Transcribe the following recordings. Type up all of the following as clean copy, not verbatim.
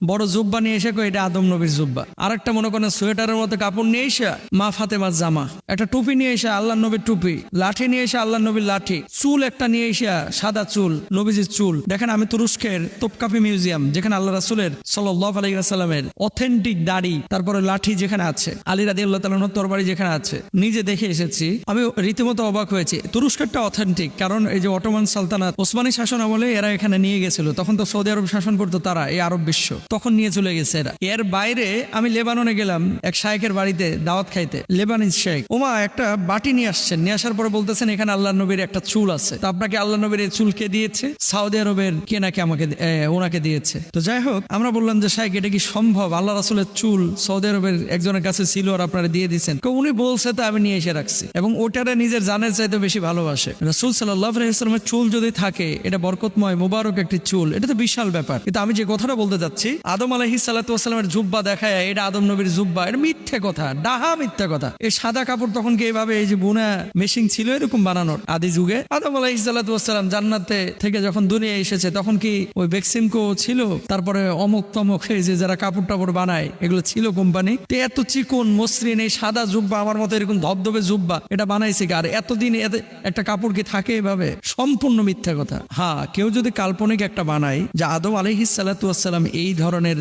বড় জুব্বা নিয়ে এসে কই এটা আদম নবীর জুব্বা। আর একটা মনে করেন সোয়েটারের মতো কাপড় নিয়ে এসে মা ফাতেমার জামা, একটা টুপি নিয়ে এসে আল্লাহ নবীর টুপি, লাঠি নিয়ে এসে আল্লাহ নবীর লাঠি, চুল একটা নিয়ে এসে সাদা চুল নবীজির চুল। দেখেন আমি তুরস্কের তোপকাপি মিউজিয়াম, যেখানে আল্লাহ রাসূলের সাল্লাল্লাহু আলাইহি ওয়াসাল্লামের অথেন্টিক দাড়ি তারপরে লাঠি যেখানে আছে, আলী রাদিয়াল্লাহু তাআলার তরবারি যেখানে আছে, নিজে দেখে এসেছি। আমি রীতিমতো অবাক হয়েছি। তুরস্কেরটা অথেন্টিক, কারণ এই যে অটোমান সালতানাত ওসমানী শাসন আমলে এরা এখানে নিয়ে গেছিল, তখন তো সৌদি আরব শাসন করতো তারা, এই আরব বিশ্ব, তখন নিয়ে চলে গেছে এরা। এর বাইরে আমি লেবাননে গেলাম এক শায়েখের বাড়িতে দাওয়াত খাইতে, লেবানিজ শায়েখ। ওমা একটা বাটি নিয়ে আসছেন, নিয়ে আসার পরে বলতেছেন এখানে আল্লাহ নবীর একটা চুল আছে, তো আপনাকে আল্লাহ নবীর এই চুল কে দিয়েছে? সৌদি আরবের কে নাকি আমাকে ওনাকে দিয়েছে। তো যাই হোক, আমরা বললাম যে শায়েখ এটা কি সম্ভব? আল্লাহ রাসূলের চুল সৌদি আরবের একজনের কাছে ছিল আর আপনারা দিয়ে দিচ্ছেন? উনি বলছে তো আমি নিয়ে এসে রাখছি, এবং ওটারে নিজের জানের চাইতে বেশি ভালোবাসে। রাসূল সাল্লাল্লাহু আলাইহি ওয়াসাল্লামের চুল যদি থাকে, এটা বরকতময় মুবারক একটি চুল, এটা তো বিশাল ব্যাপার। কিন্তু আমি যে কথাটা বলতে যাচ্ছি, আদম আলাইহিস সালাতু ওয়াসাল্লামের জুব্বা দেখায় এটা আদম নবীর জুব্বা, এটা মিথ্যে কথা, ডাহা মিথ্যে কথা। এই সাদা কাপড় তখন কি এইভাবে এই যে বুনা মেশিন ছিল এরকম বানানোর আদি যুগে? আদম আলাইহিস সালাতু ওয়াসাল্লাম জান্নাতে থেকে যখন দুনিয়া এসেছে তখন কি ওই বেক্সিমকো ছিল, তারপরে অমুক তমুক এই যে যারা কাপড় টাপড় বানায় এগুলো ছিল কোম্পানি? তো এত চিকন মসৃণ এই সাদা জুব্বা, আমার মতো এরকম ধবধবে জুব্বা, এটা বানাইছে কি? আর এতদিন একটা কাপড় কি থাকে এভাবে? সম্পূর্ণ মিথ্যা কথা। হ্যাঁ, কেউ যদি কাল্পনিক একটা বানায় যে আদম আলাইহিস সালাতু ওয়াসসালাম এই ধরনের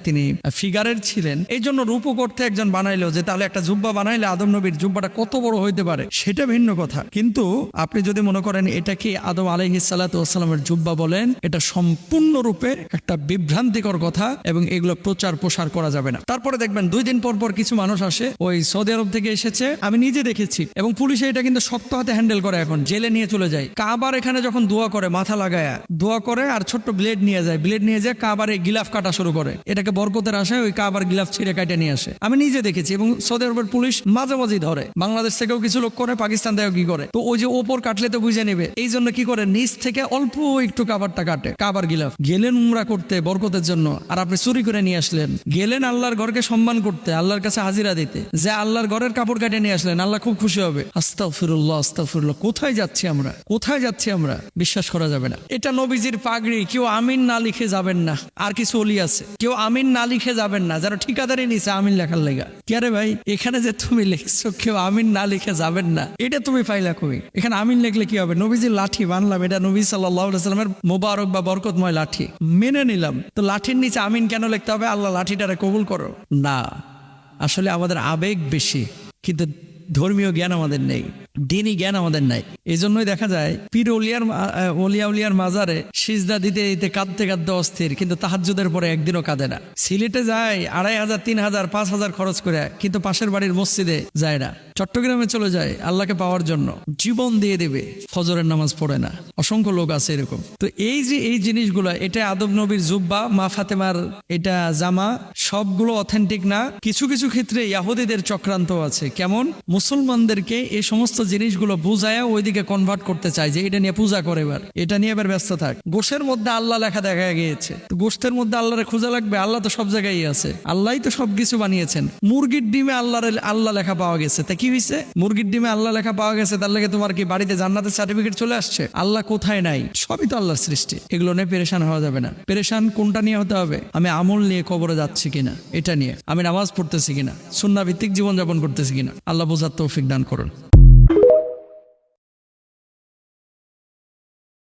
তিনি ফিগারের ছিলেন, এই জন্য রূপ করতে একজন বানাইলো যে তাহলে একটা জুব্বা বানাইলে আদম নবীর জুব্বাটা কত বড় হইতে পারে, সেটা ভিন্ন কথা। কিন্তু আপনি যদি মনে করেন এটা কি আদম আলাইহিস সালাতু ওয়াসসালামের জুব্বা বলেন, এটা সম্পূর্ণরূপে একটা বিভ্রান্তিকর কথা, এবং এগুলো প্রচার প্রসার করা যাবে না। তারপরে দেখবেন 2 দিন পর পর কিছু মানুষ আসে, ওই সৌদি আরব থেকে এসেছে, আমি নিজে দেখেছি, এবং পুলিশে এটা কিন্তু শক্ত হাতে হ্যান্ডেল করে, এখন জেলে নিয়ে চলে যায়। কাবার এখানে যখন দোয়া করে, মাথা লাগায়া দোয়া করে, আর ছোট্ট ব্লেড নিয়ে যায়, ব্লেড নিয়ে যায় কাবার এই গিলাফ কাটা শুরু করে, এটাকে বরকতের আশায় ওই কাবার গিলাফ ছিঁড়ে কাটে নিয়ে আসে। আমি নিজে দেখেছি, এবং সৌদি আরবের পুলিশ মাঝে মাঝে ধরে, বাংলাদেশ থেকেও কিছু লোক করে, পাকিস্তান থেকেও কি করে। তো ওই যে ওপর কাটলে তো বুঝে নেবে, এই জন্য কি করে নিচ থেকে অল্প একটু কাবারটা কাটে, কাবার গিলাফ। গেলেন উমরা করতে বরকতের জন্য, আর আপনি চুরি করে নিয়ে আসলেন। গেলেন আল্লাহর ঘরকে সম্মান করতে, আল্লাহর কাছে হাজিরা দিতে, যে আল্লাহর ঘরের কাপড় কাটে নিয়ে আসলেন, আল্লাহ খুব খুশি হবে। আস্তাগফিরুল্লাহ আস্তাগফিরুল্লাহ। কোথায় যাচ্ছি আমরা, কোথায় যাচ্ছি আমরা? বিশ্বাস করা যাবে না। এটা নবীজির পাগড়ি, কেউ আমিন না লিখে যাবেন না। আর কিছু ওলি আছে, কেউ আমিন না লিখে যাবেন না, যারা ঠিকাদারি নিছে আমিন লেখার লেগা। কে রে ভাই, এখানে যে তুমি লিখছো কেউ আমিন না লিখে যাবেন না, এটা তুমি পাইলা কই? এখানে আমিন লিখলে কি হবে? নবীজির লাঠি বানলাম, এটা নবী সাল্লাল্লাহু আলাইহি ওয়াসাল্লামের মোবারক বা বরকতময় লাঠি, মেনে নিলাম। তো লাঠির নিচে আমিন কেন লিখতে হবে? আল্লাহ লাঠিটারে কবুল করো না। আসলে আমাদের আবেগ বেশি, কিন্তু ধর্মীয় জ্ঞান আমাদের নেই, দিনই জ্ঞান আমাদের নাই। এই জন্যই দেখা যায় পীর উলিয়ার মাজারে সিজদা দিতে দিতে কাঁদতে কাঁদতে অস্থির, কিন্তু তাহাজ্জুদের পরে একদিনও কাঁদে না। সিলেটে যায় 2500, 3000, 5000 খরচ করে, কিন্তু পাশের বাড়ির মসজিদে যায় না। চট্টগ্রামে চলে যায় আল্লাহকে পাওয়ার জন্য, জীবন দিয়ে দেবে, ফজরের নামাজ পড়ে না। অসংখ্য লোক আছে এরকম। তো এই যে এই জিনিসগুলো, এটা আদম নবীর জুব্বা, মা ফাতেমার এটা জামা, সবগুলো অথেন্টিক না। কিছু কিছু ক্ষেত্রে ইহুদিদের চক্রান্ত আছে। কেমন? মুসলমানদেরকে এই সমস্ত জিনিসগুলো বুঝায়া ওইদিকে কনভার্ট করতে চায় যে এটা নিয়ে পূজা করে, এবার এটা নিয়ে এবার ব্যস্ত থাক। গোশের মধ্যে আল্লাহ লেখা দেখা গিয়েছে, তো গোষ্ঠের মধ্যে আল্লাহরে খোঁজা লাগবে? আল্লাহ তো সব জায়গায় আছে, আল্লাহই তো সবকিছু বানিয়েছেন। মুরগির ডিমে আল্লাহ লেখা পাওয়া গেছে, তা কি হয়েছে? মুরগির ডিমে আল্লাহ লেখা পাওয়া গেছে, তার লেগে তোমার কি বাড়িতে জান্নাতের সার্টিফিকেট চলে আসছে? আল্লাহ কোথায় নাই? সবই তো আল্লাহর সৃষ্টি। এগুলো নিয়ে পেরেশান হওয়া যাবে না। পেরেশান কোনটা নিয়ে হতে হবে? আমি আমল নিয়ে কবরে যাচ্ছি কিনা, এটা নিয়ে, আমি নামাজ পড়তেছি কিনা, সুন্নাহ ভিত্তিক জীবনযাপন করতেছি কিনা। আল্লাহ বোঝার তৌফিক দান করুন।